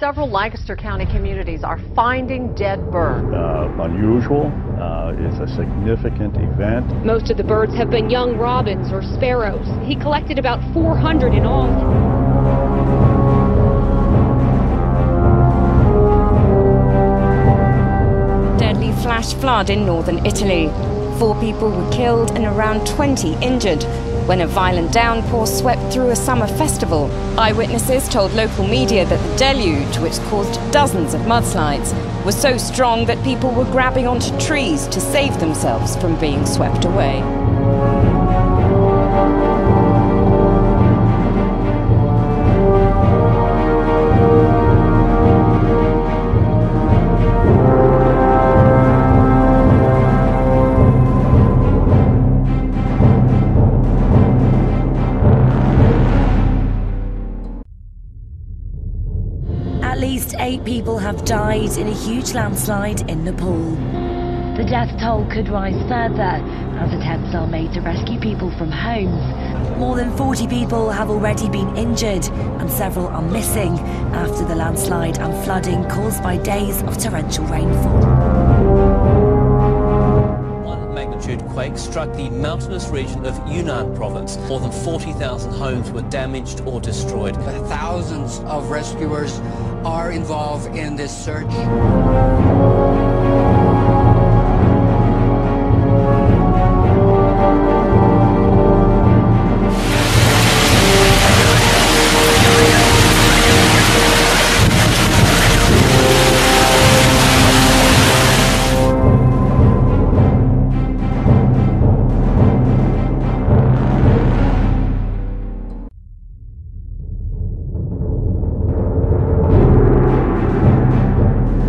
several Lancaster County communities are finding dead birds. Unusual. It's a significant event. Most of the birds have been young robins or sparrows. He collected about 400 in all. Deadly flash flood in northern Italy. 4 people were killed and around 20 injured when a violent downpour swept through a summer festival. Eyewitnesses told local media that the deluge, which caused dozens of mudslides, was so strong that people were grabbing onto trees to save themselves from being swept away. At least 8 people have died in a huge landslide in Nepal. The death toll could rise further as attempts are made to rescue people from homes. More than 40 people have already been injured and several are missing after the landslide and flooding caused by days of torrential rainfall. Quake struck the mountainous region of Yunnan province. More than 40,000 homes were damaged or destroyed. Thousands of rescuers are involved in this search.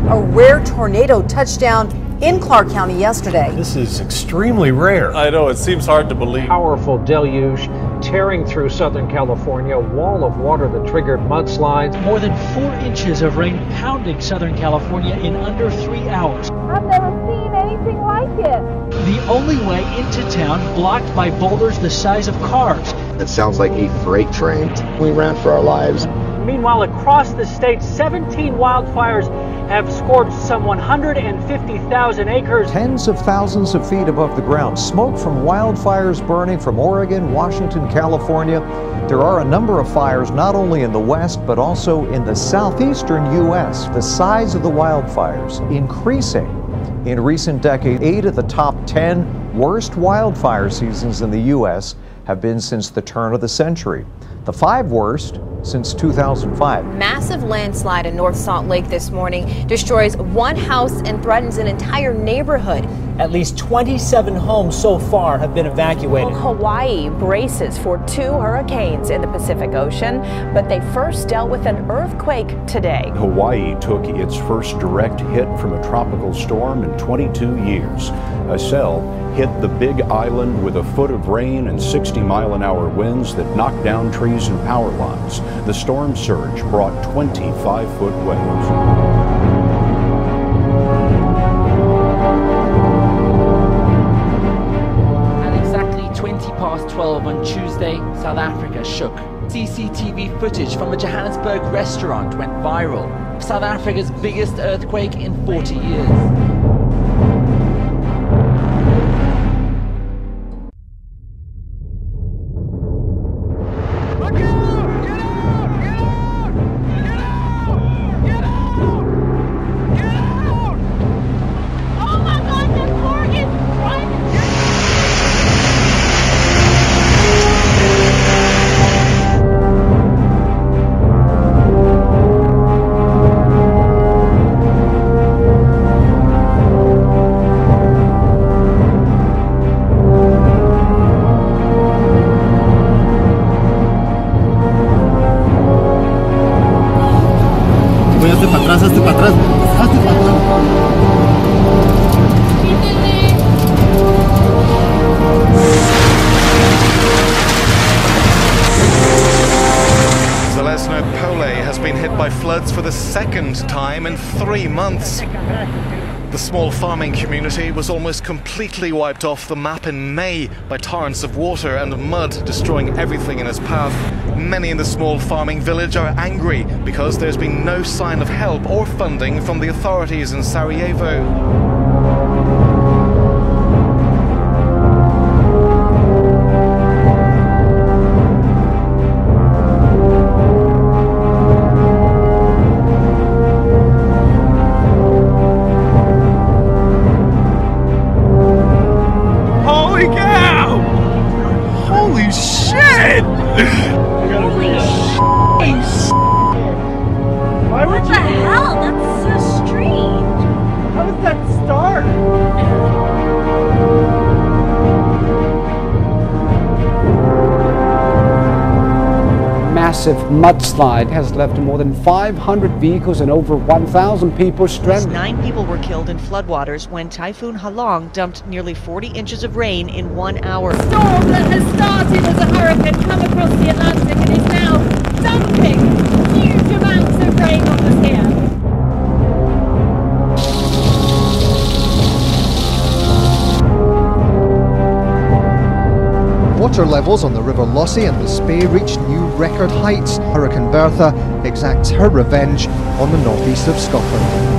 A rare tornado touched down in Clark County yesterday. This is extremely rare. I know, it seems hard to believe. Powerful deluge tearing through Southern California, a wall of water that triggered mudslides. More than 4 inches of rain pounding Southern California in under 3 hours. I've never seen anything like it. The only way into town blocked by boulders the size of cars. It sounds like a freight train. We ran for our lives. Meanwhile, across the state, 17 wildfires have scorched some 150,000 acres. Tens of thousands of feet above the ground. Smoke from wildfires burning from Oregon, Washington, California. There are a number of fires not only in the west, but also in the southeastern U.S. The size of the wildfires increasing. In recent decades, 8 of the top 10 worst wildfire seasons in the U.S. have been since the turn of the century. The 5 worst since 2005. Massive landslide in North Salt Lake this morning destroys 1 house and threatens an entire neighborhood. At least 27 homes so far have been evacuated. Hawaii braces for 2 hurricanes in the Pacific Ocean, but they first dealt with an earthquake today. Hawaii took its first direct hit from a tropical storm in 22 years. A cell hit the Big Island with a foot of rain and 60-mile-an-hour winds that knocked down trees and power lines. The storm surge brought 25-foot waves. At exactly 20 past 12 on Tuesday, South Africa shook. CCTV footage from a Johannesburg restaurant went viral. South Africa's biggest earthquake in 40 years. Hazte para atrás, hazte para atrás. Pole has been hit by floods for the 2nd time in 3 months. The small farming community was almost completely wiped off the map in May by torrents of water and mud destroying everything in its path. Many in the small farming village are angry because there's been no sign of help or funding from the authorities in Sarajevo. Massive mudslide has left more than 500 vehicles and over 1,000 people stranded. 9 people were killed in floodwaters when Typhoon Halong dumped nearly 40 inches of rain in 1 hour. Storm that has started as a hurricane come across the Atlantic and is now dumping huge amounts of rain on us here. Water levels on the River Lossy and the Spey reached new record heights. Hurricane Bertha exacts her revenge on the northeast of Scotland.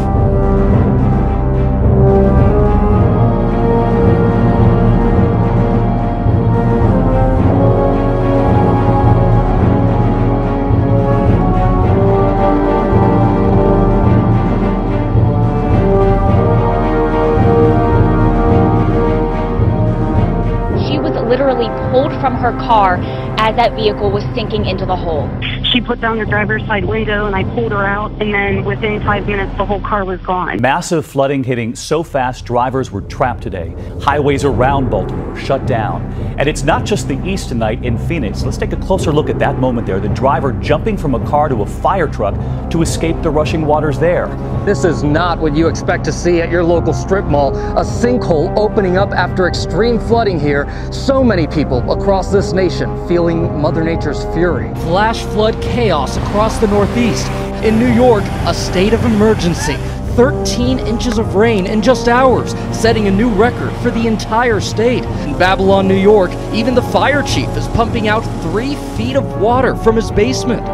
Literally pulled from her car as that vehicle was sinking into the hole. She put down the driver's side window and I pulled her out, and then within 5 minutes the whole car was gone. Massive flooding hitting so fast drivers were trapped today. Highways around Baltimore shut down. And it's not just the east tonight in Phoenix. Let's take a closer look at that moment there. The driver jumping from a car to a fire truck to escape the rushing waters there. This is not what you expect to see at your local strip mall. A sinkhole opening up after extreme flooding here. So many people across this nation feeling Mother Nature's fury. Flash flood chaos across the Northeast. In New York, a state of emergency. 13 inches of rain in just hours, setting a new record for the entire state. In Babylon, New York, even the fire chief is pumping out 3 feet of water from his basement.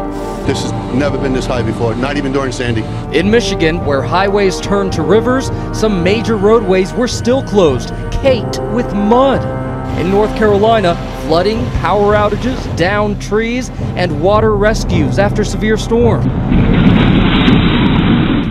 This has never been this high before, not even during Sandy. In Michigan, where highways turned to rivers, some major roadways were still closed, caked with mud. In North Carolina, flooding, power outages, downed trees, and water rescues after severe storm.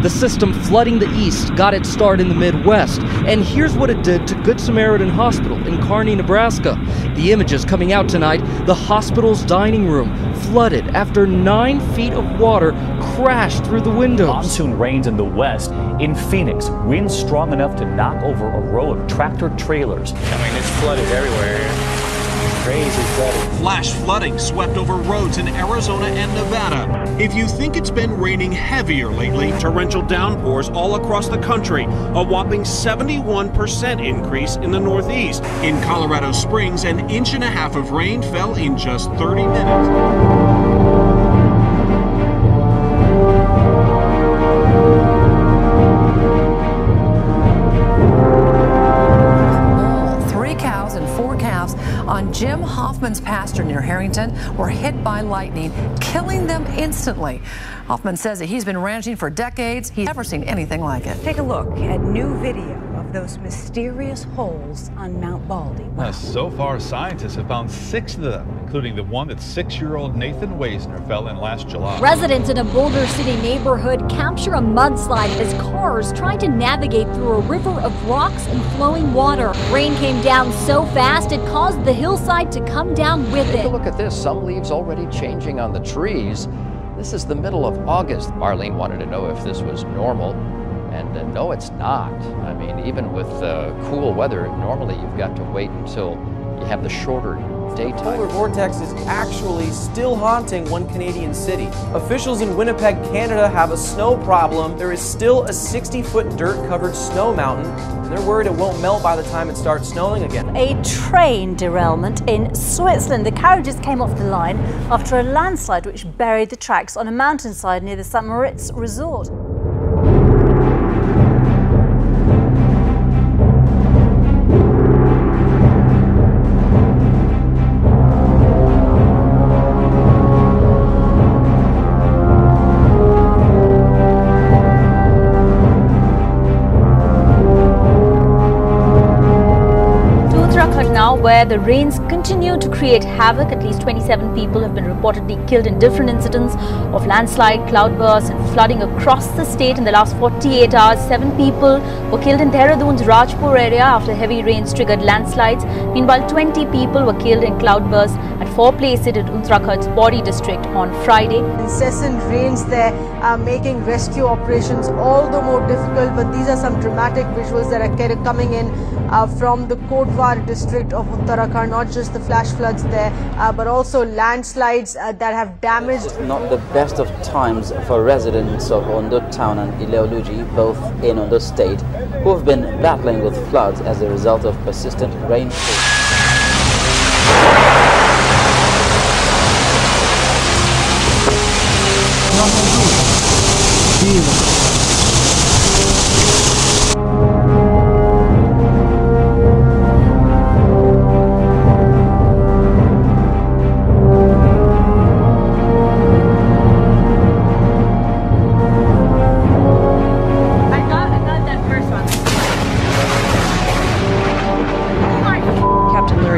The system flooding the east got its start in the Midwest, and here's what it did to Good Samaritan Hospital in Kearney, Nebraska. The images coming out tonight, the hospital's dining room flooded after 9 feet of water crashed through the windows. Monsoon rains in the west. In Phoenix, winds strong enough to knock over a row of tractor trailers. I mean, it's flooded everywhere. Crazy flooding. Flash flooding swept over roads in Arizona and Nevada. If you think it's been raining heavier lately, torrential downpours all across the country. A whopping 71% increase in the Northeast. In Colorado Springs, an 1.5 inches of rain fell in just 30 minutes. On Jim Hoffman's pasture near Harrington were hit by lightning, killing them instantly. Hoffman says that he's been ranching for decades. He's never seen anything like it. Take a look at new video of those mysterious holes on Mount Baldy. Wow. So far, scientists have found 6 of them, including the one that 6-year-old Nathan Weisner fell in last July. Residents in a Boulder City neighborhood capture a mudslide as cars try to navigate through a river of rocks and flowing water. Rain came down so fast it caused the hillside to come down with it. Take a look at this. Some leaves already changing on the trees. This is the middle of August. Marlene wanted to know if this was normal, and no, it's not. I mean, even with cool weather, normally you've got to wait until you have the shorter daytime. The polar vortex is actually still haunting one Canadian city. Officials in Winnipeg, Canada have a snow problem. There is still a 60-foot dirt-covered snow mountain, and they're worried it won't melt by the time it starts snowing again. A train derailment in Switzerland. The carriages came off the line after a landslide which buried the tracks on a mountainside near the St. Moritz resort. where the rains continue to create havoc. At least 27 people have been reportedly killed in different incidents of landslide, cloudbursts and flooding across the state in the last 48 hours. 7 people were killed in Dehradun's Rajpur area after heavy rains triggered landslides. Meanwhile, 20 people were killed in cloudbursts at 4 places in Uttarakhand's Pori district on Friday. Incessant rains there are making rescue operations all the more difficult, but these are some dramatic visuals that are coming in from the Kotwar district of Uttarakhand. Not just the flash floods there, but also landslides that have damaged. It's not the best of times for residents of Ondo town and EE.UU, both in Ondo state, who have been battling with floods as a result of persistent rainfall.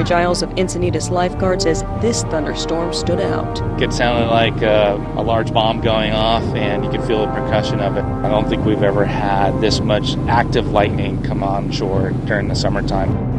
Giles of Encinitas Lifeguard says this thunderstorm stood out. It sounded like a large bomb going off, and you could feel the percussion of it. I don't think we've ever had this much active lightning come on shore during the summertime.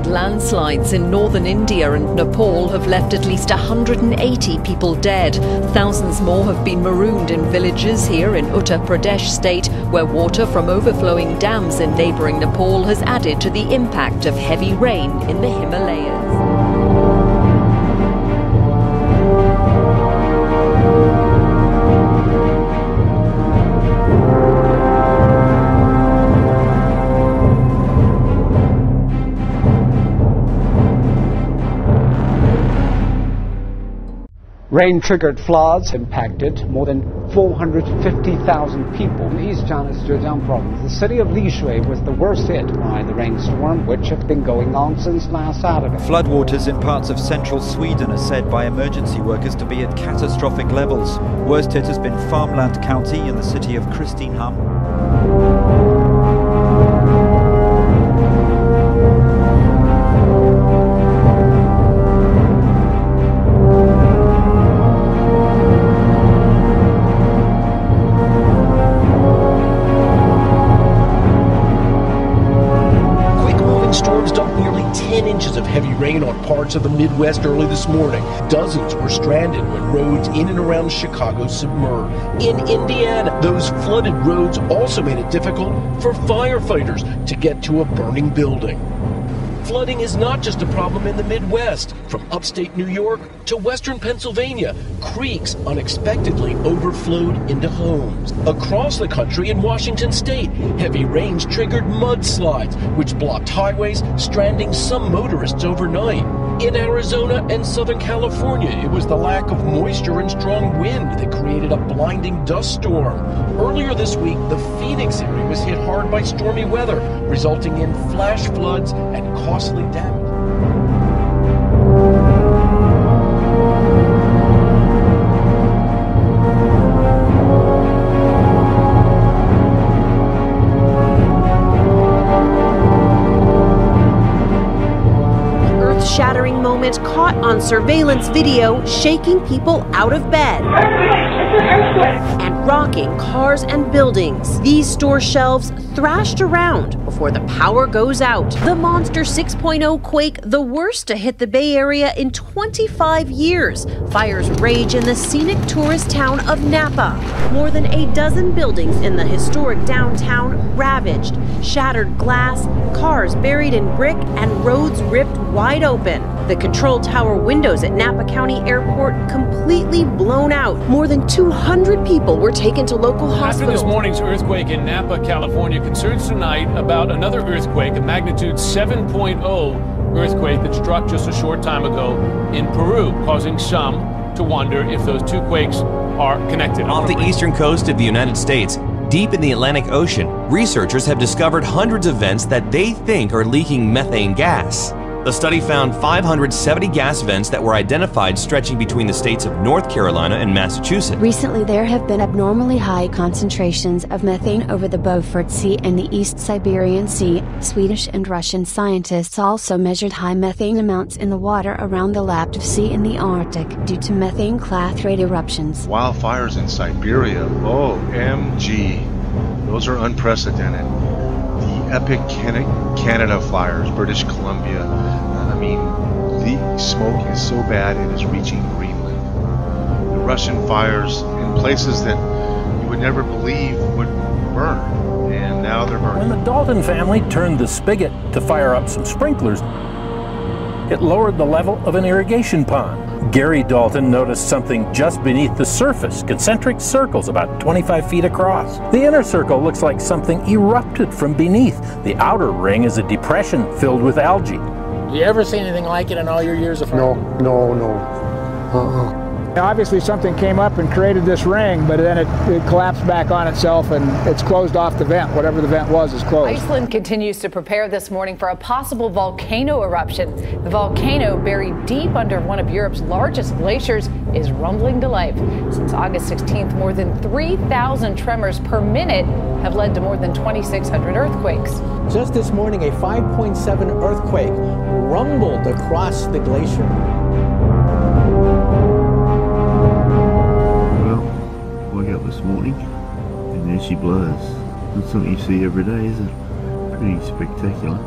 Landslides in northern India and Nepal have left at least 180 people dead. Thousands more have been marooned in villages here in Uttar Pradesh state, where water from overflowing dams in neighbouring Nepal has added to the impact of heavy rain in the Himalayas. Rain-triggered floods impacted more than 450,000 people in East China's Zhejiang province. The city of Lishui was the worst hit by the rainstorm, which had been going on since last Saturday. Floodwaters in parts of central Sweden are said by emergency workers to be at catastrophic levels. Worst hit has been Farmland County in the city of Kristinehamn. Rain on parts of the Midwest early this morning. Dozens were stranded when roads in and around Chicago submerged. In Indiana, those flooded roads also made it difficult for firefighters to get to a burning building. Flooding is not just a problem in the Midwest. From upstate New York to western Pennsylvania, creeks unexpectedly overflowed into homes. Across the country in Washington state, heavy rains triggered mudslides, which blocked highways, stranding some motorists overnight. In Arizona and Southern California, it was the lack of moisture and strong wind that created a blinding dust storm. Earlier this week, the Phoenix area was hit hard by stormy weather, resulting in flash floods and costly damage. earth-shattering moment caught on surveillance video, shaking people out of bed and rocking cars and buildings. These store shelves thrashed around before the power goes out. The Monster 6.0 quake, the worst to hit the Bay Area in 25 years. Fires rage in the scenic tourist town of Napa. More than a dozen buildings in the historic downtown ravaged. Shattered glass, cars buried in brick, and roads ripped wide open. The control tower windows at Napa County Airport completely blown out. More than 200 people were taken to local hospitals. After this morning's earthquake in Napa, California, concerns tonight about another earthquake, a magnitude 7.0 earthquake that struck just a short time ago in Peru, causing some to wonder if those two quakes are connected. Off the eastern coast of the United States, deep in the Atlantic Ocean, researchers have discovered hundreds of vents that they think are leaking methane gas. The study found 570 gas vents that were identified stretching between the states of North Carolina and Massachusetts. Recently, there have been abnormally high concentrations of methane over the Beaufort Sea and the East Siberian Sea. Swedish and Russian scientists also measured high methane amounts in the water around the Laptev Sea in the Arctic due to methane clathrate eruptions. Wildfires in Siberia, OMG, those are unprecedented. The epic Canada fires, British Columbia, the smoke is so bad it is reaching Greenland. The Russian fires in places that you would never believe would burn, and now they're burning. When the Dalton family turned the spigot to fire up some sprinklers, it lowered the level of an irrigation pond. Gary Dalton noticed something just beneath the surface, concentric circles about 25 feet across. The inner circle looks like something erupted from beneath. The outer ring is a depression filled with algae. You ever seen anything like it in all your years of fire? No. Obviously something came up and created this ring, but then it collapsed back on itself and it's closed off the vent. Whatever the vent was is closed. Iceland continues to prepare this morning for a possible volcano eruption. The volcano, buried deep under one of Europe's largest glaciers, is rumbling to life. Since August 16th, more than 3,000 tremors per minute have led to more than 2,600 earthquakes. Just this morning, a 5.7 earthquake rumbled across the glacier. This morning, and there she blows. Not something you see every day, is it? Pretty spectacular.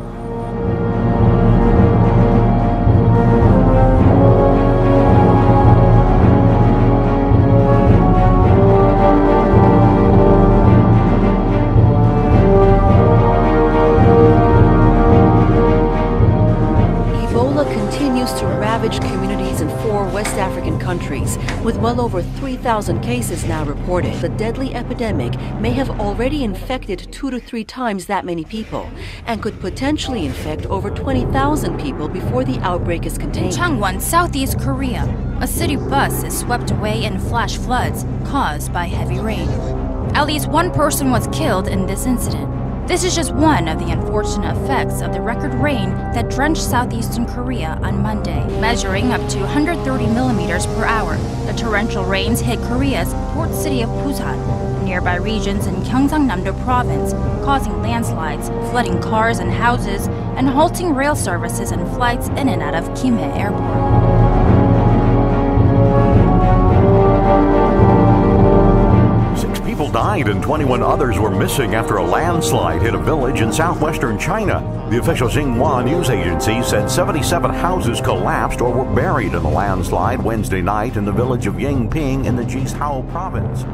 To ravage communities in 4 West African countries, with well over 3,000 cases now reported. The deadly epidemic may have already infected 2 to 3 times that many people, and could potentially infect over 20,000 people before the outbreak is contained. Changwon, Southeast Korea. A city bus is swept away in flash floods caused by heavy rain. At least one person was killed in this incident. This is just one of the unfortunate effects of the record rain that drenched southeastern Korea on Monday. Measuring up to 130 millimeters per hour, the torrential rains hit Korea's port city of Busan, nearby regions in Gyeongsang-namdo province, causing landslides, flooding cars and houses, and halting rail services and flights in and out of Gimhae Airport. People died and 21 others were missing after a landslide hit a village in southwestern China. The official Xinhua news agency said 77 houses collapsed or were buried in the landslide Wednesday night in the village of Yingping in the Jishao province.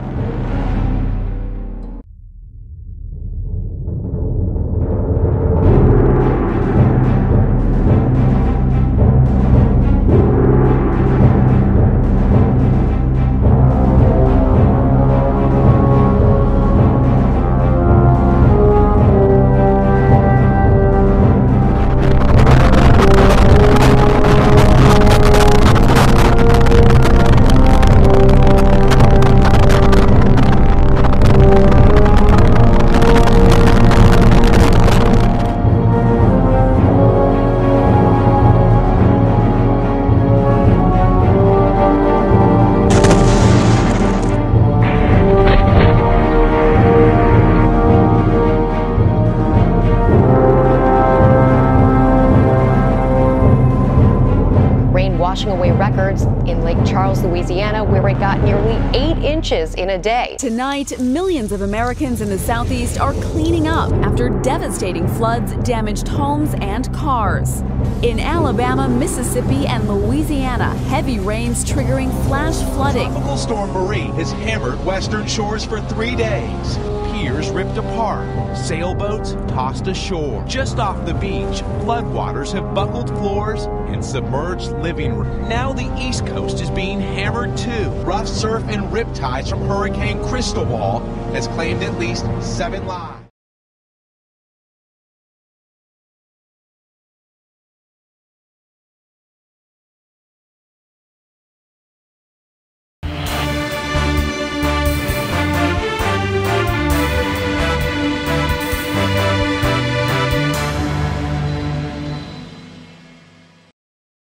washing away records in Lake Charles, Louisiana, where it got nearly 8 inches in a day. Tonight, millions of Americans in the Southeast are cleaning up after devastating floods damaged homes and cars. In Alabama, Mississippi, and Louisiana, heavy rains triggering flash flooding. Tropical storm Marie has hammered western shores for 3 days. Piers ripped apart, sailboats tossed ashore. Just off the beach, floodwaters have buckled floors and submerged living rooms. Now the East Coast is being hammered too. Rough surf and riptides from Hurricane Cristobal has claimed at least 7 lives.